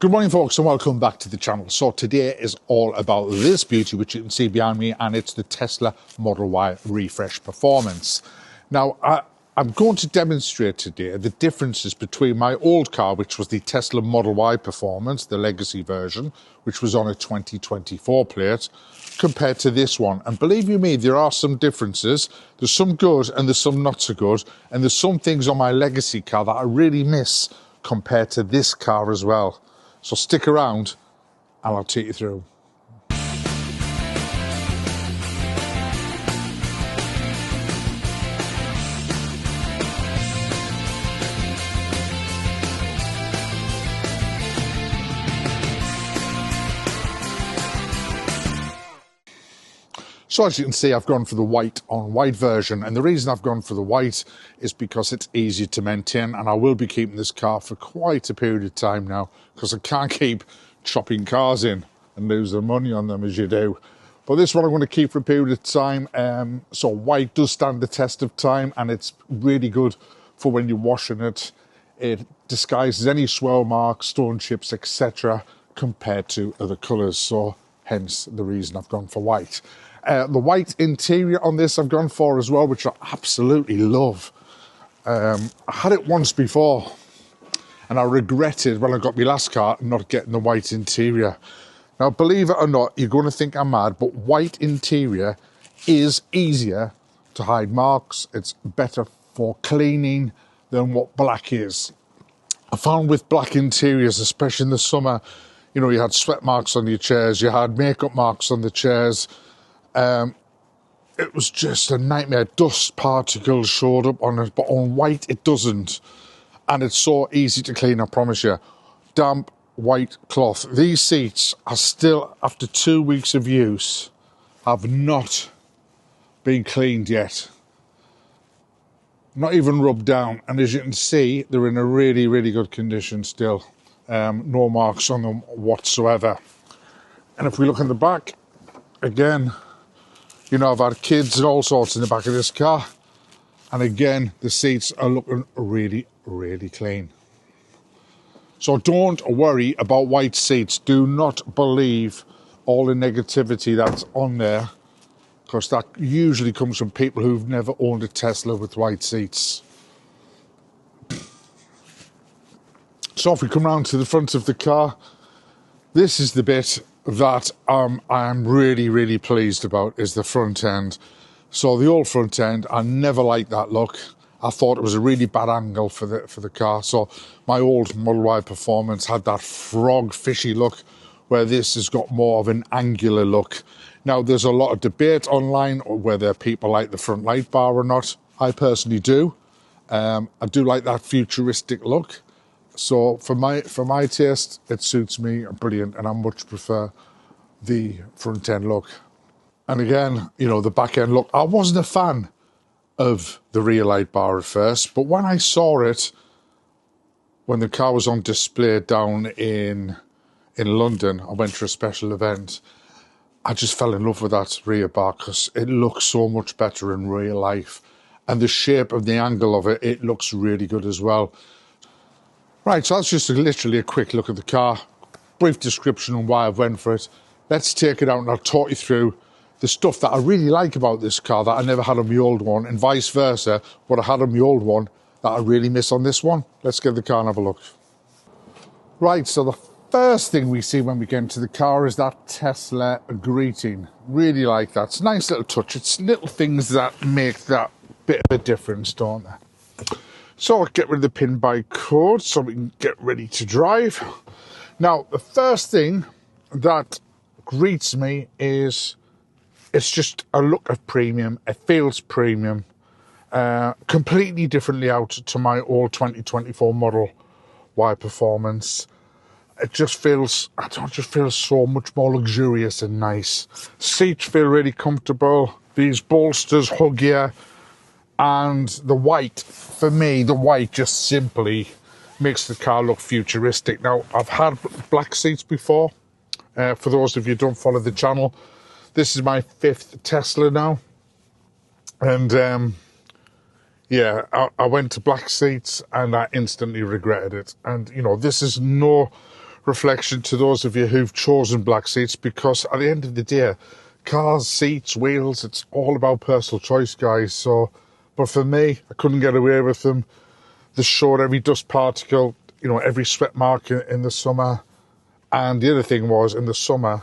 Good morning folks and welcome back to the channel. So today is all about this beauty which you can see behind me, and it's the Tesla Model Y refresh performance. Now I'm going to demonstrate today the differences between my old car, which was the Tesla Model Y performance, the legacy version, which was on a 2024 plate, compared to this one. And believe you me, there are some differences. There's some good and there's some not so good, and there's some things on my legacy car that I really miss compared to this car as well. So stick around and I'll take you through. So as you can see, I've gone for the white on white version, and the reason I've gone for the white is because it's easier to maintain, and I will be keeping this car for quite a period of time now because I can't keep chopping cars in and losing money on them as you do. But this one I'm going to keep for a period of time. So white does stand the test of time, and it's really good for when you're washing it. It disguises any swirl marks, stone chips, etc. compared to other colours. So hence the reason I've gone for white. The white interior on this I've gone for as well, which I absolutely love. I had it once before and I regretted when I got my last car not getting the white interior. Now, believe it or not, you're going to think I'm mad, but white interior is easier to hide marks. It's better for cleaning than what black is. I found with black interiors, especially in the summer, you know, you had sweat marks on your chairs, you had makeup marks on the chairs. It was just a nightmare. Dust particles showed up on it, but on white it doesn't. And it's so easy to clean, I promise you. Damp white cloth. These seats are still, after 2 weeks of use, have not been cleaned yet. Not even rubbed down. And as you can see, they're in a really, really good condition still. No marks on them whatsoever. And if we look in the back, again, you know, I've had kids and all sorts in the back of this car. And again, the seats are looking really, really clean. So don't worry about white seats. Do not believe all the negativity that's on there, because that usually comes from people who've never owned a Tesla with white seats. So if we come round to the front of the car, this is the bit that I'm really, really pleased about, is the front end. So the old front end, I never liked that look. I thought it was a really bad angle for the car. So my old Model Y performance had that frog fishy look, where this has got more of an angular look. Now, there's a lot of debate online whether people like the front light bar or not. I personally do. I do like that futuristic look. So for my taste, it suits me brilliant, and I much prefer the front end look. And again, you know, the back end look, I wasn't a fan of the rear light bar at first, but when I saw it, when the car was on display down in London, I went to a special event, I just fell in love with that rear bar because it looks so much better in real life. And the shape of the angle of it, it looks really good as well. Right, so that's just literally a quick look at the car, brief description on why I went for it. Let's take it out and I'll talk you through the stuff that I really like about this car that I never had on my old one, and vice versa, what I had on my old one that I really miss on this one. Let's get the car and have a look. Right, so the first thing we see when we get into the car is that Tesla greeting. Really like that. It's a nice little touch. It's little things that make that bit of a difference, don't they? So I'll get rid of the pin by code so we can get ready to drive. Now, the first thing that greets me is it's just a look of premium. It feels premium. Completely different layout to my old 2024 Model Y performance. It just feels, I don't know, just feels so much more luxurious and nice. Seats feel really comfortable. These bolsters hug you. And the white, for me, the white just simply makes the car look futuristic. Now, I've had black seats before. For those of you who don't follow the channel, this is my 5th Tesla now. And yeah, I went to black seats and I instantly regretted it. And, you know, this is no reflection to those of you who've chosen black seats, because at the end of the day, cars, seats, wheels, it's all about personal choice, guys. So, but for me, I couldn't get away with them. They showed every dust particle, you know, every sweat mark in the summer. And the other thing was, in the summer,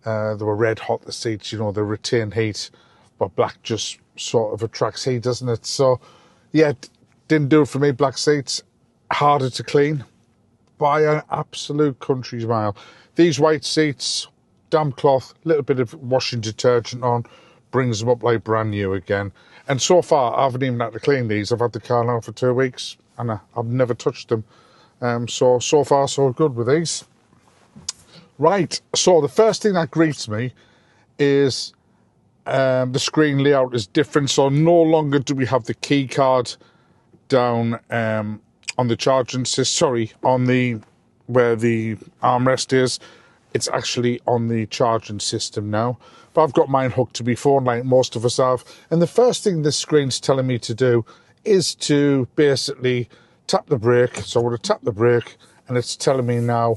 they were red hot, the seats, you know, they retain heat, but black just sort of attracts heat, doesn't it? So, yeah, didn't do it for me, black seats. Harder to clean by an absolute country's mile. These white seats, damp cloth, little bit of washing detergent on, brings them up like brand new again. And so far, I haven't even had to clean these. I've had the car now for 2 weeks, and I've never touched them. So far, so good with these. Right, so the first thing that greets me is the screen layout is different. So no longer do we have the key card down on the charging system, sorry, on the where the armrest is. It's actually on the charging system now. But I've got mine hooked to my phone like most of us have. And the first thing this screen's telling me to do is to basically tap the brake. So I'm going to tap the brake, and it's telling me now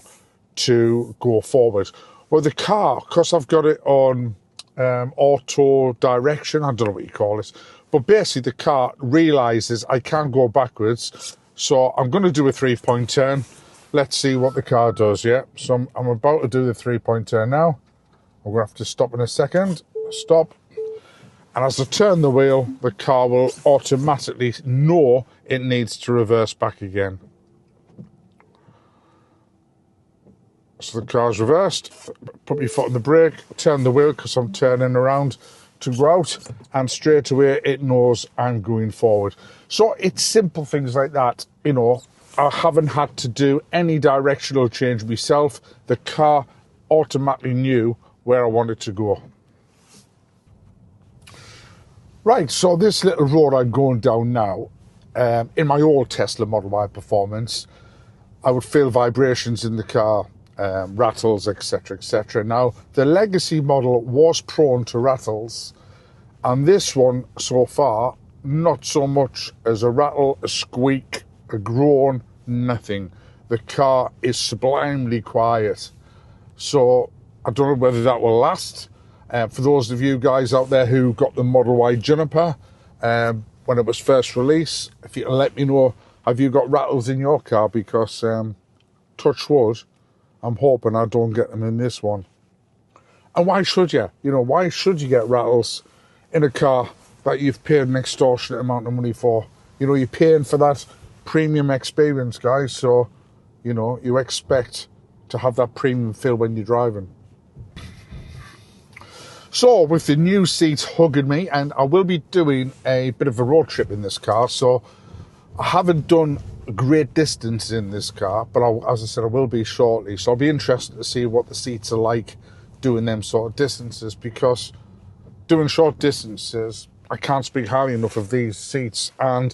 to go forward. Well, the car, because I've got it on auto direction, I don't know what you call it, but basically the car realizes I can't go backwards. So I'm going to do a 3-point turn. Let's see what the car does, yeah. So I'm about to do the 3-point turn now. I'm going to have to stop in a second. Stop. And as I turn the wheel, the car will automatically know it needs to reverse back again. So the car's reversed. Put my foot on the brake, turn the wheel because I'm turning around to go out, and straight away it knows I'm going forward. So it's simple things like that, you know. I haven't had to do any directional change myself. The car automatically knew where I wanted to go. Right, so this little road I'm going down now, in my old Tesla Model Y Performance, I would feel vibrations in the car, rattles, etc, etc. Now, the Legacy model was prone to rattles, and this one, so far, not so much as a rattle, a squeak, a groan, nothing. The car is sublimely quiet. So, I don't know whether that will last. For those of you guys out there who got the Model Y Juniper when it was first released, if you can let me know, have you got rattles in your car? Because, touch wood, I'm hoping I don't get them in this one. And why should you? You know, why should you get rattles in a car that you've paid an extortionate amount of money for? You know, you're paying for that premium experience, guys. So, you know, you expect to have that premium feel when you're driving. So, with the new seats hugging me, and I will be doing a bit of a road trip in this car. So, I haven't done a great distance in this car, but as I said, I will be shortly. So I'll be interested to see what the seats are like doing them sort of distances, because doing short distances, I can't speak highly enough of these seats, and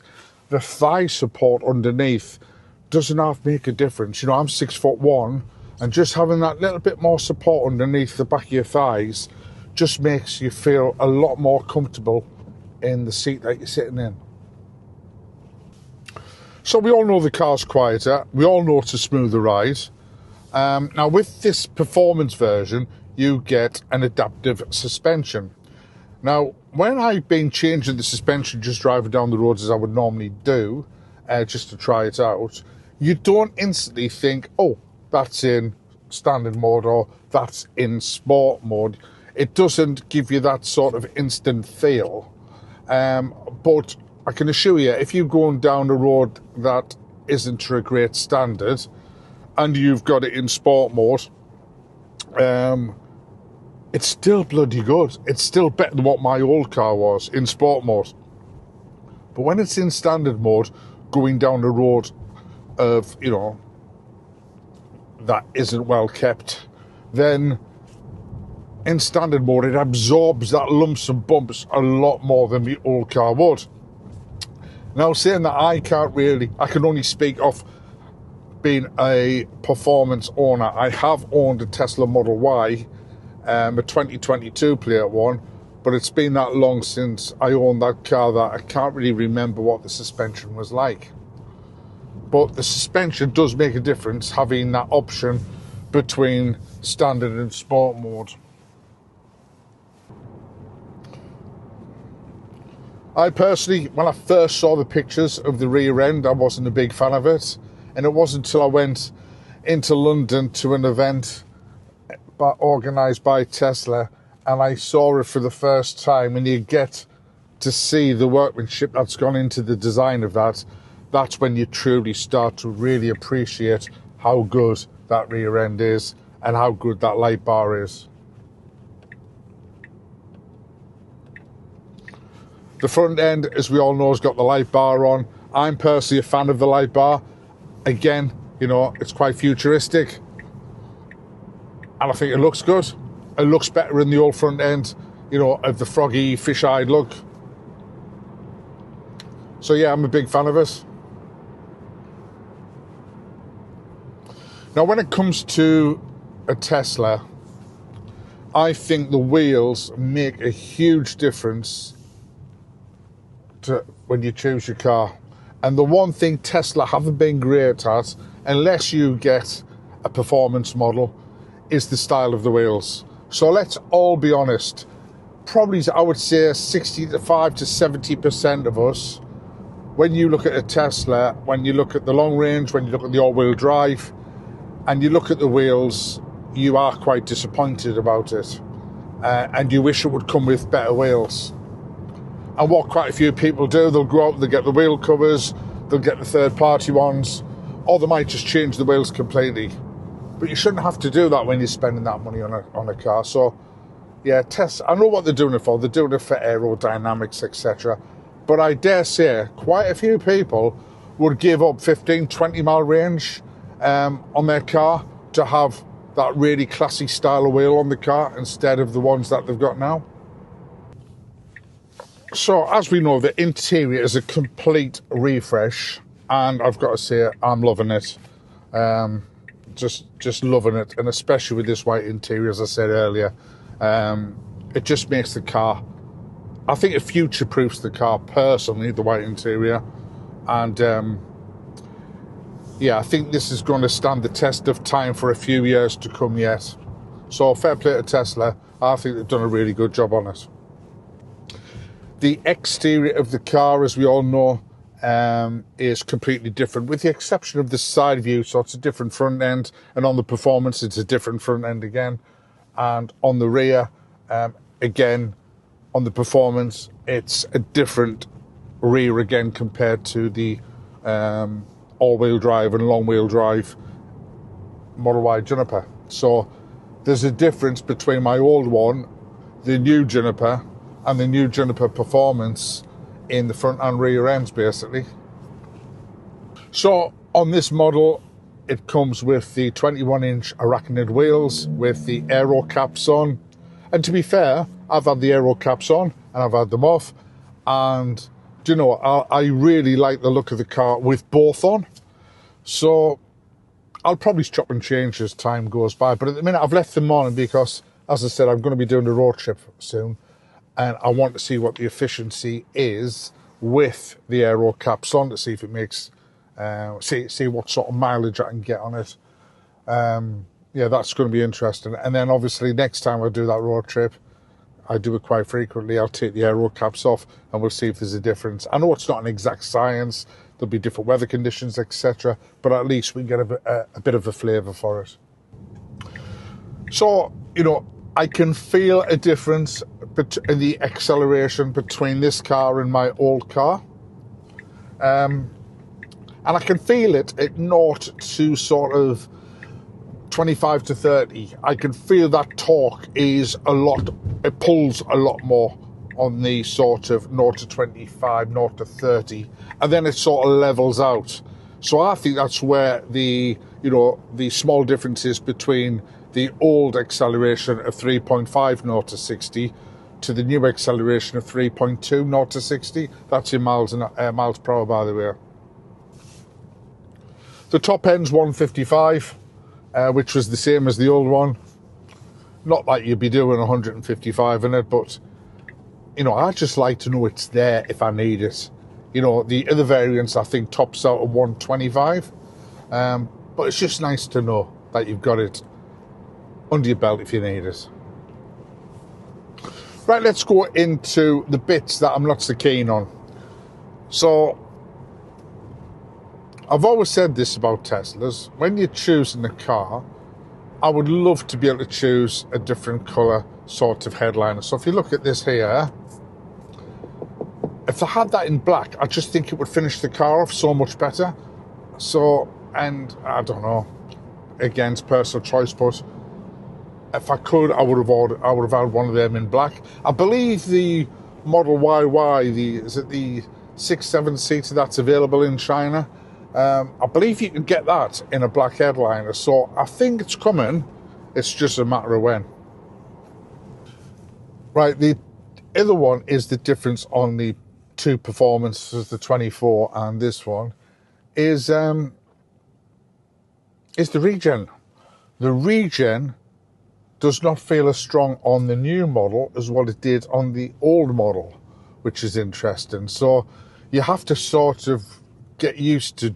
the thigh support underneath doesn't half make a difference. You know, I'm 6'1", and just having that little bit more support underneath the back of your thighs just makes you feel a lot more comfortable in the seat that you're sitting in. So we all know the car's quieter. We all know it's a smoother ride. Now with this performance version, you get an adaptive suspension. Now, when I've been changing the suspension, just driving down the roads as I would normally do, just to try it out, you don't instantly think, oh, that's in standard mode or that's in sport mode. It doesn't give you that sort of instant feel. But I can assure you, if you're going down a road that isn't to a great standard and you've got it in sport mode, it's still bloody good. It's still better than what my old car was in sport mode. But when it's in standard mode, going down a road of, you know, that isn't well kept, then in standard mode, it absorbs that lumps and bumps a lot more than the old car would. Now, saying that, I can only speak of being a performance owner. I have owned a Tesla Model Y, a 2022 plate one, but it's been that long since I owned that car that I can't really remember what the suspension was like. But the suspension does make a difference, having that option between standard and sport mode. I personally, when I first saw the pictures of the rear end, I wasn't a big fan of it. And it wasn't until I went into London to an event organised by Tesla and I saw it for the first time, and you get to see the workmanship that's gone into the design of that. That's when you truly start to really appreciate how good that rear end is and how good that light bar is. The front end, as we all know, has got the light bar on. I'm personally a fan of the light bar. Again, you know, it's quite futuristic. And I think it looks good. It looks better in the old front end, you know, of the froggy, fish-eyed look. So yeah, I'm a big fan of it. Now, when it comes to a Tesla, I think the wheels make a huge difference to when you choose your car. And the one thing Tesla haven't been great at, unless you get a performance model, is the style of the wheels. So let's all be honest. Probably, I would say 65 to 70% of us, when you look at a Tesla, when you look at the long range, when you look at the all-wheel drive, and you look at the wheels, you are quite disappointed about it. And you wish it would come with better wheels. And what quite a few people do, they'll go out, they'll get the wheel covers, they'll get the third-party ones, or they might just change the wheels completely. But you shouldn't have to do that when you're spending that money on a car. So, yeah, Tesla, I know what they're doing it for. They're doing it for aerodynamics, etc. But I dare say quite a few people would give up 15, 20-mile range on their car to have that really classy style of wheel on the car instead of the ones that they've got now. So, as we know, the interior is a complete refresh, and I've got to say, I'm loving it. Just loving it, and especially with this white interior, as I said earlier, it just makes the car, I think it future-proofs the car personally, the white interior, and yeah, I think this is going to stand the test of time for a few years to come yet. So fair play to Tesla. I think they've done a really good job on it. The exterior of the car, as we all know, is completely different, with the exception of the side view. So it's a different front end, and on the performance, it's a different front end again. And on the rear, again, on the performance, it's a different rear again compared to the all-wheel drive and long-wheel drive Model Y Juniper. So there's a difference between my old one, the new Juniper, and the new Juniper Performance in the front and rear ends, basically. So on this model, it comes with the 21-inch arachnid wheels with the aero caps on. And to be fair, I've had the aero caps on and I've had them off. And, do you know, I really like the look of the car with both on. So I'll probably chop and change as time goes by. But at the minute, I've left them on because, as I said, I'm going to be doing a road trip soon. And I want to see what the efficiency is with the aero caps on, to see if it makes, see what sort of mileage I can get on it. Yeah, that's going to be interesting. And then obviously next time I do that road trip, I do it quite frequently, I'll take the aero caps off and we'll see if there's a difference. I know it's not an exact science, there'll be different weather conditions, etc. But at least we get a bit of a flavour for it. So, you know, I can feel a difference in the acceleration between this car and my old car. And I can feel it at 0 to sort of 25 to 30. I can feel that torque is a lot, it pulls a lot more on the sort of 0 to 25, 0 to 30. And then it sort of levels out. So I think that's where the, you know, the small differences between the old acceleration of 3.5 0 to 60 to the new acceleration of 3.2 0 to 60. That's in miles per hour, by the way. The top end's 155, which was the same as the old one. Not like you'd be doing 155 in it, but, you know, I just like to know it's there if I need it. You know, the other variants, I think, tops out at 125. But it's just nice to know that you've got it under your belt if you need it. Right, let's go into the bits that I'm not so keen on. So, I've always said this about Teslas. When you're choosing a car, I would love to be able to choose a different colour sort of headliner. So if you look at this here, if I had that in black, I just think it would finish the car off so much better. So, and I don't know, again, it's personal choice, but if I could, I would have had one of them in black. I believe the Model YY, is it the 6-7 seater that's available in China? I believe you can get that in a black headliner. So I think it's coming. It's just a matter of when. Right, the other one is the difference on the two performances, the 24 and this one, is the regen. The regen does not feel as strong on the new model as what it did on the old model, which is interesting. So you have to sort of get used to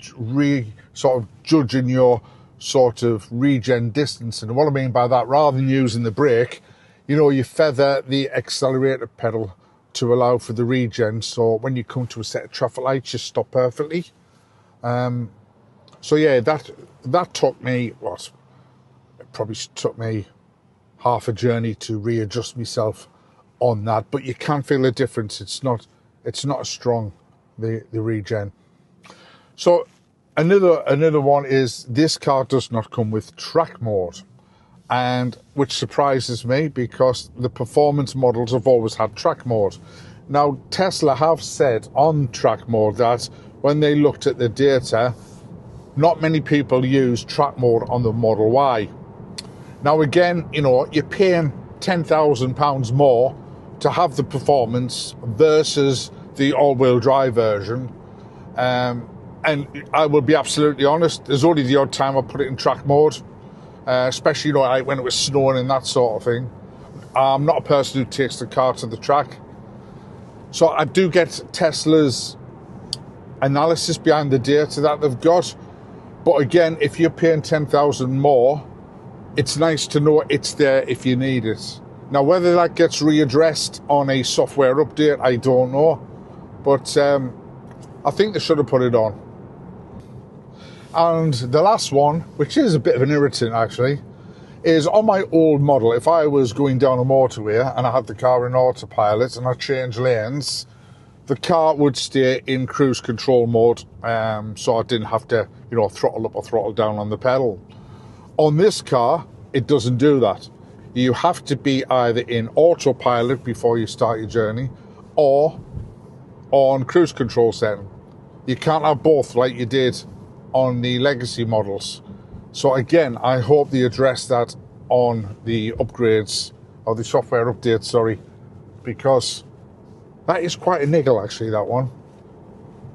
sort of judging your sort of regen distance. And what I mean by that, rather than using the brake, you know, you feather the accelerator pedal to allow for the regen. So when you come to a set of traffic lights, you stop perfectly. So yeah, that took me, what? It probably took me half a journey to readjust myself on that, but you can feel the difference. It's not as strong, the regen. So another one is this car does not come with track mode, and which surprises me because the performance models have always had track mode. Now Tesla have said on track mode that when they looked at the data, not many people use track mode on the Model Y. Now again, you know, you're paying £10,000 more to have the performance versus the all-wheel drive version. And I will be absolutely honest, there's only the odd time I put it in track mode, especially, you know, like when it was snowing and that sort of thing. I'm not a person who takes the car to the track. So I do get Tesla's analysis behind the data that they've got. But again, if you're paying $10,000 more, it's nice to know it's there if you need it. Now, whether that gets readdressed on a software update, I don't know. But I think they should have put it on. And the last one, which is a bit of an irritant actually, is on my old model. If I was going down a motorway and I had the car in autopilot and I changed lanes, the car would stay in cruise control mode, so I didn't have to, you know, throttle up or throttle down on the pedal. On this car, it doesn't do that. You have to be either in autopilot before you start your journey or on cruise control setting. You can't have both like you did on the legacy models. So again, I hope they address that on the upgrades, or the software updates, sorry, because that is quite a niggle actually, that one.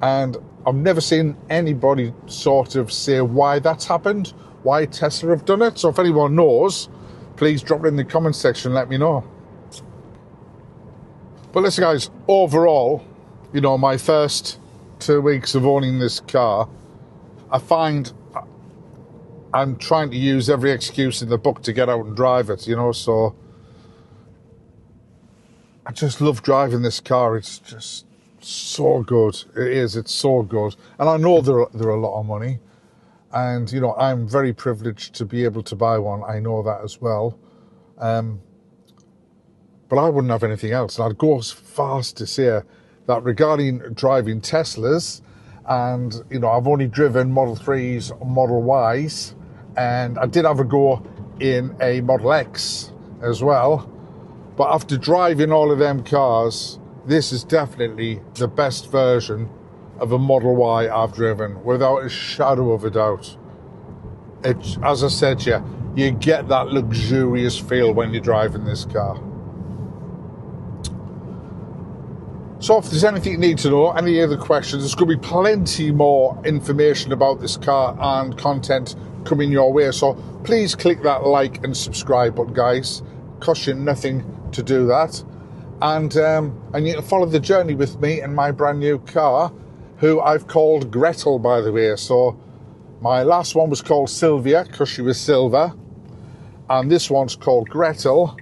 And I've never seen anybody sort of say why that's happened, why Tesla have done it. So if anyone knows, please drop it in the comment section, let me know. But listen guys, overall, you know, my first 2 weeks of owning this car, I find I'm trying to use every excuse in the book to get out and drive it, you know, so I just love driving this car. It's just so good. It is, it's so good. And I know they're a lot of money. And, you know, I'm very privileged to be able to buy one. I know that as well. But I wouldn't have anything else. And I'd go as far as to say that regarding driving Teslas, and, you know, I've only driven Model 3s, Model Ys, and I did have a go in a Model X as well. But after driving all of them cars, this is definitely the best version of a Model Y I've driven, without a shadow of a doubt. It, as I said to you, you get that luxurious feel when you're driving this car. So if there's anything you need to know, any other questions, there's going to be plenty more information about this car and content coming your way. So please click that like and subscribe button, guys. Costs you nothing to do that. And you can follow the journey with me in my brand new car, who I've called Gretel, by the way. So my last one was called Sylvia because she was silver. and this one's called Gretel,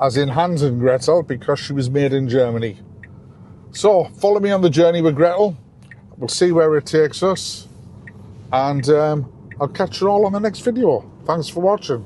as in Hans and Gretel, because she was made in Germany. So follow me on the journey with Gretel. We'll see where it takes us, and I'll catch you all on the next video. Thanks for watching.